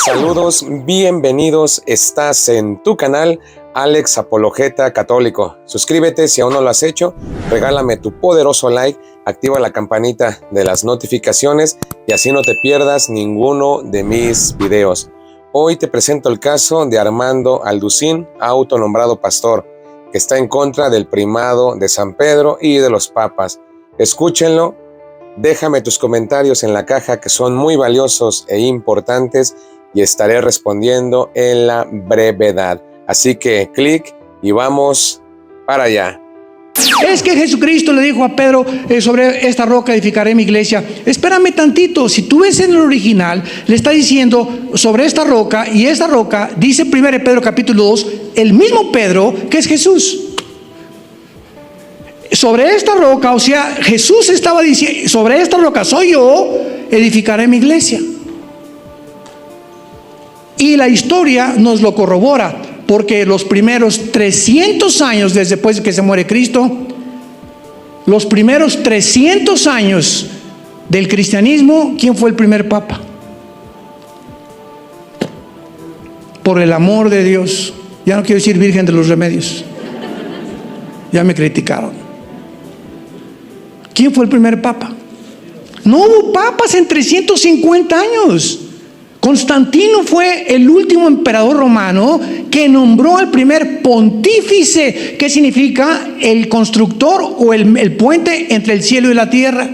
Saludos, bienvenidos, estás en tu canal Alex Apologeta Católico. Suscríbete si aún no lo has hecho, regálame tu poderoso like, activa la campanita de las notificaciones y así no te pierdas ninguno de mis videos. Hoy te presento el caso de Armando Alducín, autonombrado pastor, que está en contra del primado de San Pedro y de los papas. Escúchenlo, déjame tus comentarios en la caja que son muy valiosos e importantes y estaré respondiendo en la brevedad. Así que clic y vamos para allá. Es que Jesucristo le dijo a Pedro, sobre esta roca edificaré mi iglesia. Espérame tantito, si tú ves en el original, le está diciendo sobre esta roca, y esta roca, dice 1 Pedro capítulo 2, el mismo Pedro que es Jesús. Sobre esta roca, o sea, Jesús estaba diciendo, sobre esta roca soy yo, edificaré mi iglesia. Y la historia nos lo corrobora, porque los primeros 300 años después de que se muere Cristo, los primeros 300 años del cristianismo, ¿quién fue el primer papa? Por el amor de Dios, ya no quiero decir Virgen de los Remedios, ya me criticaron. ¿Quién fue el primer papa? No hubo papas en 350 años. Constantino fue el último emperador romano que nombró al primer pontífice, que significa el constructor o el puente entre el cielo y la tierra.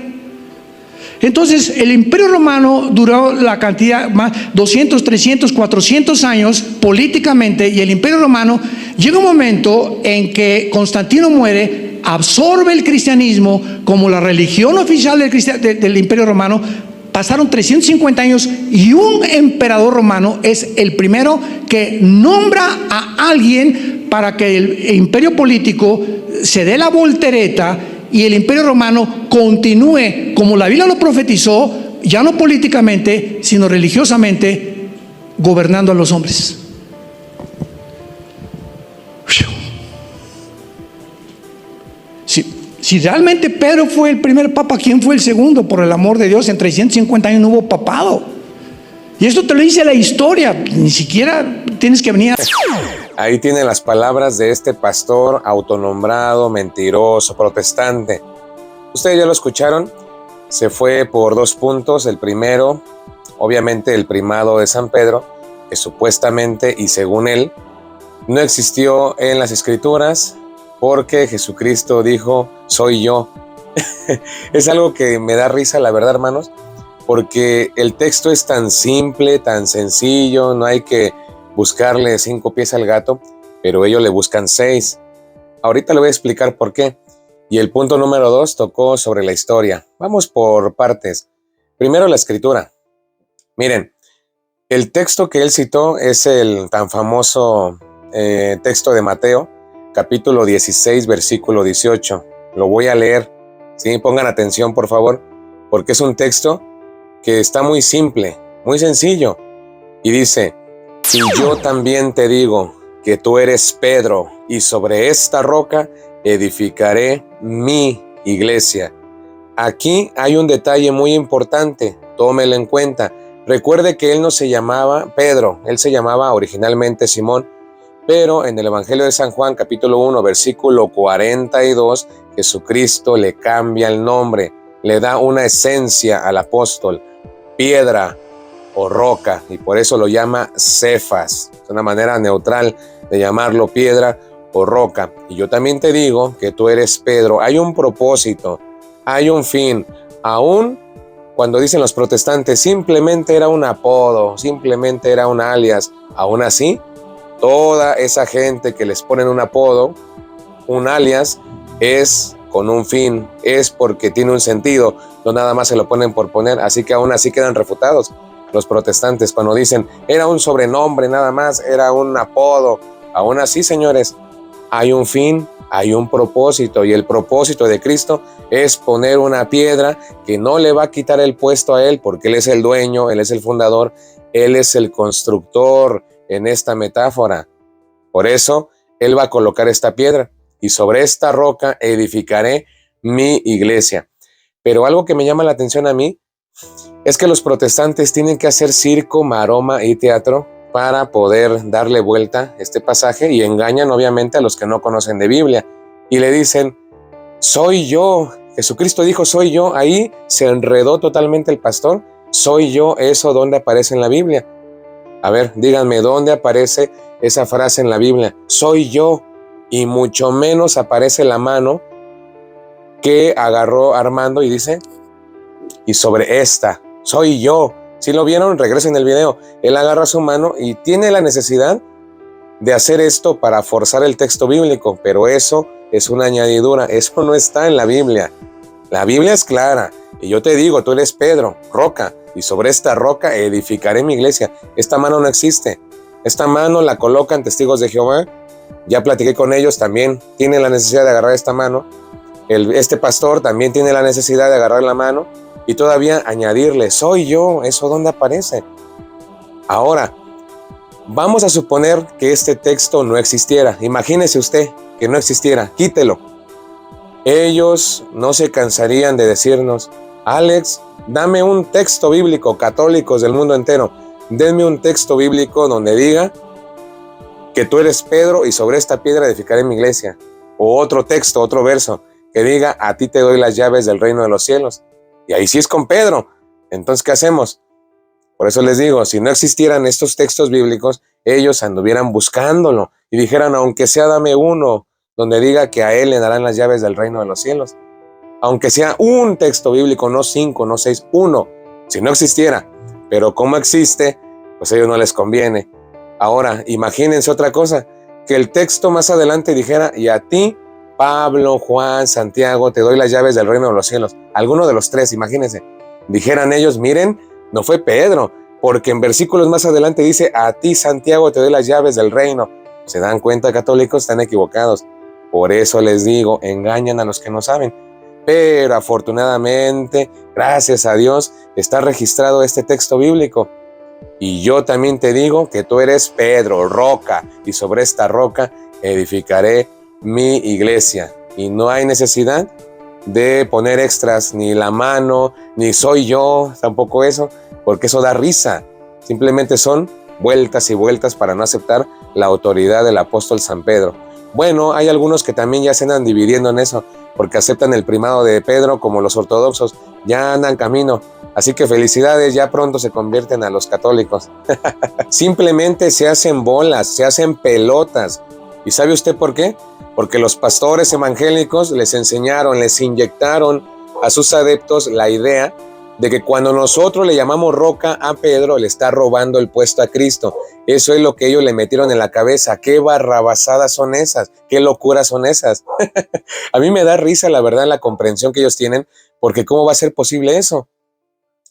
Entonces el imperio romano duró la cantidad más 200, 300, 400 años políticamente, y el imperio romano llega un momento en que Constantino muere, absorbe el cristianismo como la religión oficial del imperio romano. Pasaron 350 años y un emperador romano es el primero que nombra a alguien para que el imperio político se dé la voltereta y el imperio romano continúe como la Biblia lo profetizó, ya no políticamente, sino religiosamente, gobernando a los hombres. Si realmente Pedro fue el primer papa, ¿quién fue el segundo? Por el amor de Dios, en 350 años no hubo papado. Y esto te lo dice la historia, ni siquiera tienes que venir. Ahí tienen las palabras de este pastor autonombrado, mentiroso, protestante. Ustedes ya lo escucharon, se fue por 2 puntos. El primero, obviamente el primado de San Pedro, que supuestamente y según él, no existió en las escrituras, porque Jesucristo dijo, soy yo. Es algo que me da risa, la verdad, hermanos, porque el texto es tan simple, tan sencillo, no hay que buscarle 5 pies al gato, pero ellos le buscan 6. Ahorita le voy a explicar por qué. Y el punto número 2 tocó sobre la historia. Vamos por partes. Primero la escritura. Miren, el texto que él citó es el tan famoso texto de Mateo, capítulo 16, versículo 18. Lo voy a leer, ¿sí? Pongan atención, por favor, porque es un texto que está muy simple, muy sencillo. Y dice, y yo también te digo que tú eres Pedro, y sobre esta roca edificaré mi iglesia. Aquí hay un detalle muy importante, tómelo en cuenta. Recuerde que él no se llamaba Pedro, él se llamaba originalmente Simón. Pero en el Evangelio de San Juan, capítulo 1, versículo 42, Jesucristo le cambia el nombre, le da una esencia al apóstol, piedra o roca, y por eso lo llama Cefas. Es una manera neutral de llamarlo piedra o roca. Y yo también te digo que tú eres Pedro. Hay un propósito, hay un fin. Aún cuando dicen los protestantes, simplemente era un apodo, simplemente era un alias, aún así, toda esa gente que les ponen un apodo, un alias, es con un fin, es porque tiene un sentido, no nada más se lo ponen por poner, así que aún así quedan refutados los protestantes cuando dicen, era un sobrenombre nada más, era un apodo. Aún así, señores, hay un fin, hay un propósito, y el propósito de Cristo es poner una piedra que no le va a quitar el puesto a él, porque él es el dueño, él es el fundador, él es el constructor en esta metáfora. Por eso él va a colocar esta piedra, y sobre esta roca edificaré mi iglesia. Pero algo que me llama la atención a mí es que los protestantes tienen que hacer circo, maroma y teatro para poder darle vuelta a este pasaje y engañan obviamente a los que no conocen de Biblia y le dicen, soy yo, Jesucristo dijo soy yo, ahí se enredó totalmente el pastor, soy yo, ¿eso dónde aparece en la Biblia? A ver, díganme, ¿dónde aparece esa frase en la Biblia? Soy yo, y mucho menos aparece la mano que agarró Armando y dice, y sobre esta, soy yo. Si lo vieron, regresen el video. Él agarra su mano y tiene la necesidad de hacer esto para forzar el texto bíblico, pero eso es una añadidura, eso no está en la Biblia. La Biblia es clara, y yo te digo, tú eres Pedro, roca, y sobre esta roca edificaré mi iglesia. Esta mano no existe. Esta mano la colocan testigos de Jehová. Ya platiqué con ellos, también tienen la necesidad de agarrar esta mano. Este pastor también tiene la necesidad de agarrar la mano y todavía añadirle, soy yo, ¿eso dónde aparece? Ahora, vamos a suponer que este texto no existiera. Imagínese usted que no existiera, quítelo. Ellos no se cansarían de decirnos, Alex, dame un texto bíblico, católicos del mundo entero, denme un texto bíblico donde diga que tú eres Pedro y sobre esta piedra edificaré mi iglesia. O otro texto, otro verso, que diga, a ti te doy las llaves del reino de los cielos. Y ahí sí es con Pedro. Entonces, ¿qué hacemos? Por eso les digo, si no existieran estos textos bíblicos, ellos anduvieran buscándolo y dijeran, aunque sea dame uno, donde diga que a él le darán las llaves del reino de los cielos. Aunque sea un texto bíblico, no 5, no 6, 1. Si no existiera, pero como existe, pues a ellos no les conviene. Ahora, imagínense otra cosa, que el texto más adelante dijera, y a ti, Pablo, Juan, Santiago, te doy las llaves del reino de los cielos. Alguno de los tres, imagínense. Dijeran ellos, miren, no fue Pedro, porque en versículos más adelante dice, a ti, Santiago, te doy las llaves del reino. ¿Se dan cuenta, católicos? Están equivocados. Por eso les digo, engañan a los que no saben. Pero afortunadamente, gracias a Dios, está registrado este texto bíblico. Y yo también te digo que tú eres Pedro, roca, y sobre esta roca edificaré mi iglesia. Y no hay necesidad de poner extras, ni la mano, ni soy yo, tampoco eso, porque eso da risa. Simplemente son vueltas y vueltas para no aceptar la autoridad del apóstol San Pedro. Bueno, hay algunos que también ya se andan dividiendo en eso, porque aceptan el primado de Pedro como los ortodoxos, ya andan camino. Así que felicidades, ya pronto se convierten a los católicos. Simplemente se hacen bolas, se hacen pelotas. ¿Y sabe usted por qué? Porque los pastores evangélicos les enseñaron, les inyectaron a sus adeptos la idea de que cuando nosotros le llamamos roca a Pedro, le está robando el puesto a Cristo. Eso es lo que ellos le metieron en la cabeza. ¿Qué barrabasadas son esas? ¿Qué locuras son esas? A mí me da risa, la verdad, la comprensión que ellos tienen, porque ¿cómo va a ser posible eso?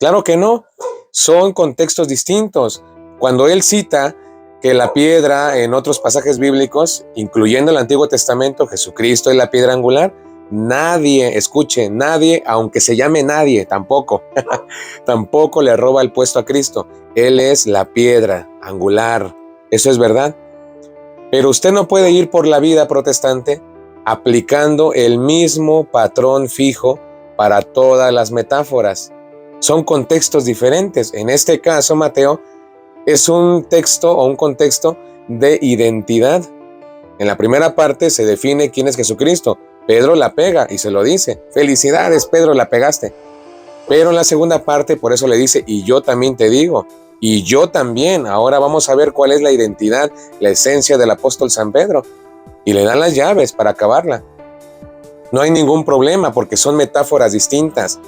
Claro que no, son contextos distintos. Cuando él cita que la piedra en otros pasajes bíblicos, incluyendo el Antiguo Testamento, Jesucristo es la piedra angular, nadie, escuche, nadie, aunque se llame nadie, tampoco, tampoco le roba el puesto a Cristo. Él es la piedra angular, eso es verdad. Pero usted no puede ir por la vida protestante aplicando el mismo patrón fijo para todas las metáforas. Son contextos diferentes. En este caso, Mateo, es un texto o un contexto de identidad. En la primera parte se define quién es Jesucristo. Pedro la pega y se lo dice. Felicidades, Pedro, la pegaste. Pero en la segunda parte, por eso le dice, y yo también te digo, y yo también. Ahora vamos a ver cuál es la identidad, la esencia del apóstol San Pedro. Y le dan las llaves para acabarla. No hay ningún problema porque son metáforas distintas.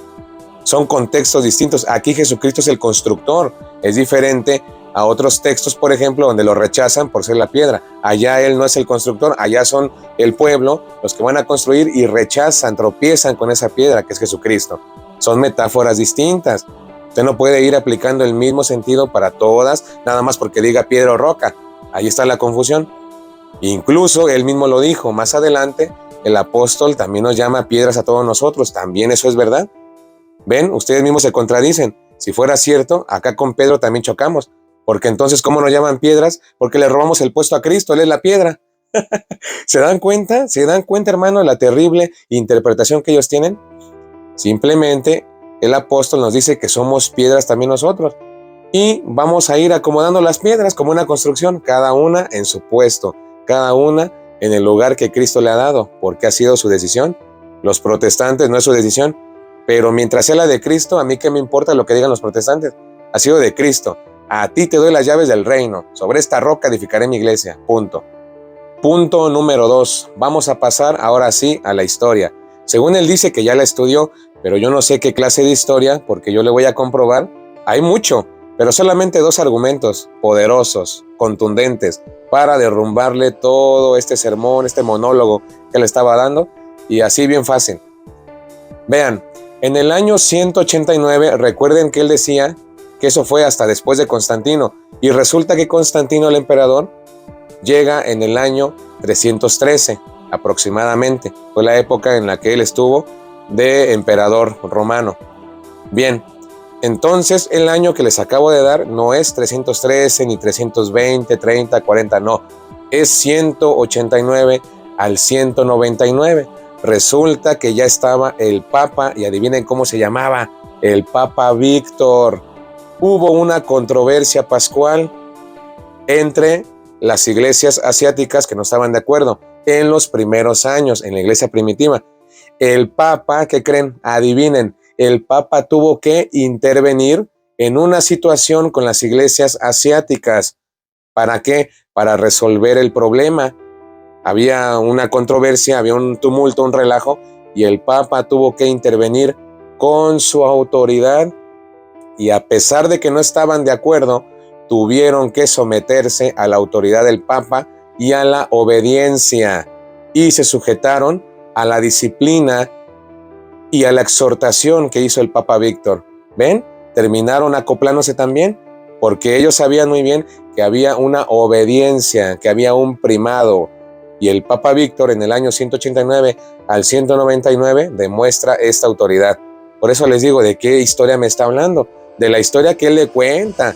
Son contextos distintos. Aquí Jesucristo es el constructor. Es diferente a otros textos, por ejemplo, donde lo rechazan por ser la piedra. Allá él no es el constructor, allá son el pueblo los que van a construir y rechazan, tropiezan con esa piedra que es Jesucristo. Son metáforas distintas. Usted no puede ir aplicando el mismo sentido para todas, nada más porque diga piedra o roca. Ahí está la confusión. Incluso él mismo lo dijo, más adelante el apóstol también nos llama piedras a todos nosotros. También eso es verdad. ¿Ven? Ustedes mismos se contradicen. Si fuera cierto, acá con Pedro también chocamos. Porque entonces, ¿cómo nos llaman piedras? Porque le robamos el puesto a Cristo, él es la piedra. ¿Se dan cuenta? ¿Se dan cuenta, hermano, de la terrible interpretación que ellos tienen? Simplemente el apóstol nos dice que somos piedras también nosotros. Y vamos a ir acomodando las piedras como una construcción, cada una en su puesto, cada una en el lugar que Cristo le ha dado, porque ha sido su decisión. Los protestantes no es su decisión, pero mientras sea la de Cristo, a mí qué me importa lo que digan los protestantes. Ha sido de Cristo. A ti te doy las llaves del reino. Sobre esta roca edificaré mi iglesia. Punto. Punto número 2. Vamos a pasar ahora sí a la historia. Según él dice que ya la estudió, pero yo no sé qué clase de historia, porque yo le voy a comprobar. Hay mucho, pero solamente 2 argumentos poderosos, contundentes, para derrumbarle todo este sermón, este monólogo que le estaba dando, y así bien fácil. Vean, en el año 189, recuerden que él decía que eso fue hasta después de Constantino, y resulta que Constantino el emperador llega en el año 313 aproximadamente. Fue la época en la que él estuvo de emperador romano. Bien, entonces el año que les acabo de dar no es 313 ni 320, 30, 40, no. Es 189 al 199. Resulta que ya estaba el Papa, y adivinen cómo se llamaba, el Papa Víctor. Hubo una controversia pascual entre las iglesias asiáticas que no estaban de acuerdo en los primeros años, en la iglesia primitiva. El Papa, ¿qué creen? Adivinen, el Papa tuvo que intervenir en una situación con las iglesias asiáticas. ¿Para qué? Para resolver el problema. Había una controversia, había un tumulto, un relajo, y el Papa tuvo que intervenir con su autoridad, y a pesar de que no estaban de acuerdo, tuvieron que someterse a la autoridad del Papa y a la obediencia, y se sujetaron a la disciplina y a la exhortación que hizo el Papa Víctor. ¿Ven? Terminaron acoplándose también, porque ellos sabían muy bien que había una obediencia, que había un primado, y el Papa Víctor en el año 189 al 199 demuestra esta autoridad. Por eso les digo, ¿de qué historia me está hablando? De la historia que él le cuenta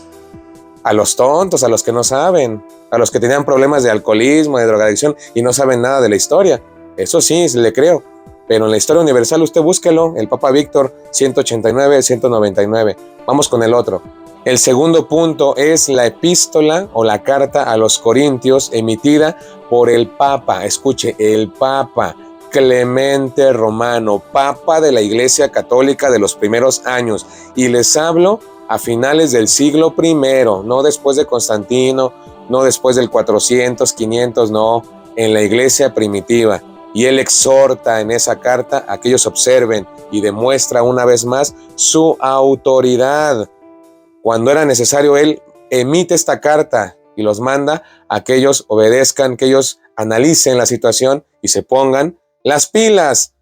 a los tontos, a los que no saben, a los que tenían problemas de alcoholismo, de drogadicción y no saben nada de la historia. Eso sí, le creo. Pero en la historia universal usted búsquelo, el Papa Víctor 189, 199. Vamos con el otro. El segundo punto es la epístola o la carta a los Corintios emitida por el Papa. Escuche, el Papa Clemente Romano, Papa de la Iglesia Católica de los primeros años. Y les hablo a finales del siglo I, no después de Constantino, no después del 400, 500, no, en la iglesia primitiva. Y él exhorta en esa carta a que ellos observen y demuestra una vez más su autoridad. Cuando era necesario, él emite esta carta y los manda a que ellos obedezcan, que ellos analicen la situación y se pongan las pilas.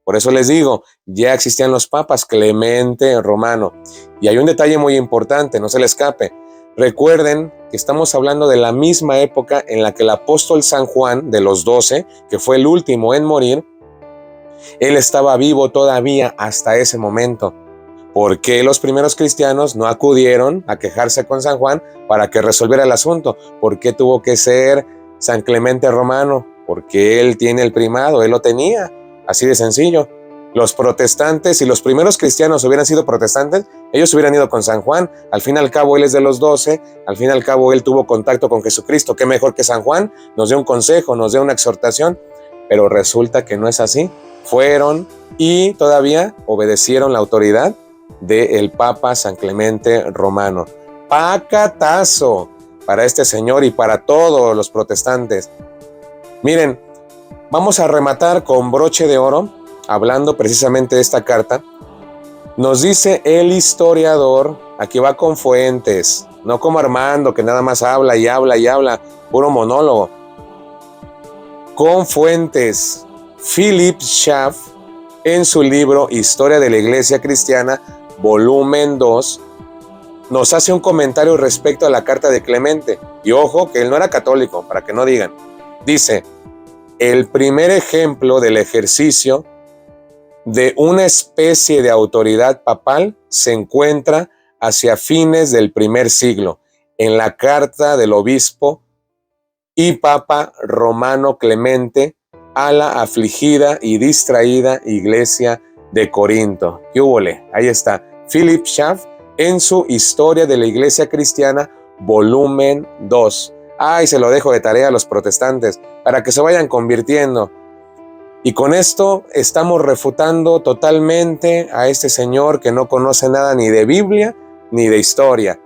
Por eso les digo, ya existían los papas, Clemente Romano. Y hay un detalle muy importante, no se le escape. Recuerden que estamos hablando de la misma época en la que el apóstol San Juan, de los 12, que fue el último en morir, él estaba vivo todavía hasta ese momento. ¿Por qué los primeros cristianos no acudieron a quejarse con San Juan para que resolviera el asunto? ¿Por qué tuvo que ser San Clemente Romano? Porque él tiene el primado, él lo tenía. Así de sencillo. Los protestantes, si los primeros cristianos hubieran sido protestantes, ellos hubieran ido con San Juan. Al fin y al cabo, él es de los 12. Al fin y al cabo, él tuvo contacto con Jesucristo. ¿Qué mejor que San Juan? Nos dio un consejo, nos dio una exhortación. Pero resulta que no es así. Fueron y todavía obedecieron la autoridad del Papa San Clemente Romano. Pacatazo para este señor y para todos los protestantes. Miren, vamos a rematar con broche de oro, hablando precisamente de esta carta. Nos dice el historiador, aquí va con fuentes, no como Armando, que nada más habla y habla y habla, puro monólogo. Con fuentes, Philip Schaff, en su libro Historia de la Iglesia Cristiana, volumen 2, nos hace un comentario respecto a la carta de Clemente. Y ojo, que él no era católico, para que no digan. Dice: el primer ejemplo del ejercicio de una especie de autoridad papal se encuentra hacia fines del primer siglo, en la carta del obispo y papa romano Clemente a la afligida y distraída iglesia de Corinto. ¿Qué húbole? Ahí está. Philip Schaff en su Historia de la Iglesia Cristiana, volumen 2. Ay, se lo dejo de tarea a los protestantes para que se vayan convirtiendo. Y con esto estamos refutando totalmente a este señor que no conoce nada ni de Biblia ni de historia.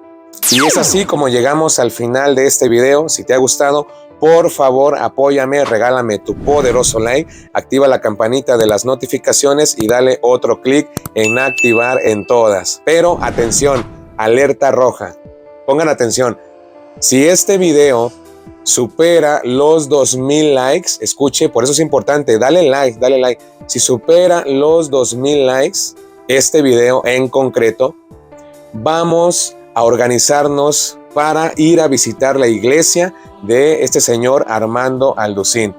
Y es así como llegamos al final de este video. Si te ha gustado, por favor apóyame, regálame tu poderoso like, activa la campanita de las notificaciones y dale otro clic en activar en todas. Pero atención, alerta roja. Pongan atención, si este video supera los 2000 likes, escuche, por eso es importante, dale like. Si supera los 2000 likes, este video en concreto, vamos a organizarnos para ir a visitar la iglesia de este señor Armando Alducín.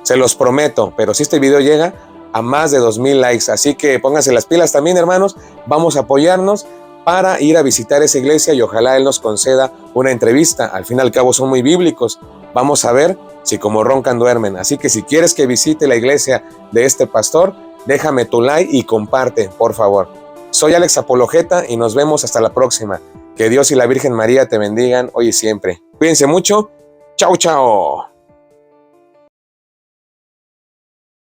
Se los prometo, pero si este video llega a más de 2000 likes, así que pónganse las pilas también, hermanos, vamos a apoyarnos para ir a visitar esa iglesia y ojalá él nos conceda una entrevista. Al fin y al cabo son muy bíblicos. Vamos a ver si como roncan duermen. Así que si quieres que visite la iglesia de este pastor, déjame tu like y comparte, por favor. Soy Alex Apologeta y nos vemos hasta la próxima. Que Dios y la Virgen María te bendigan hoy y siempre. Cuídense mucho. Chao, chao.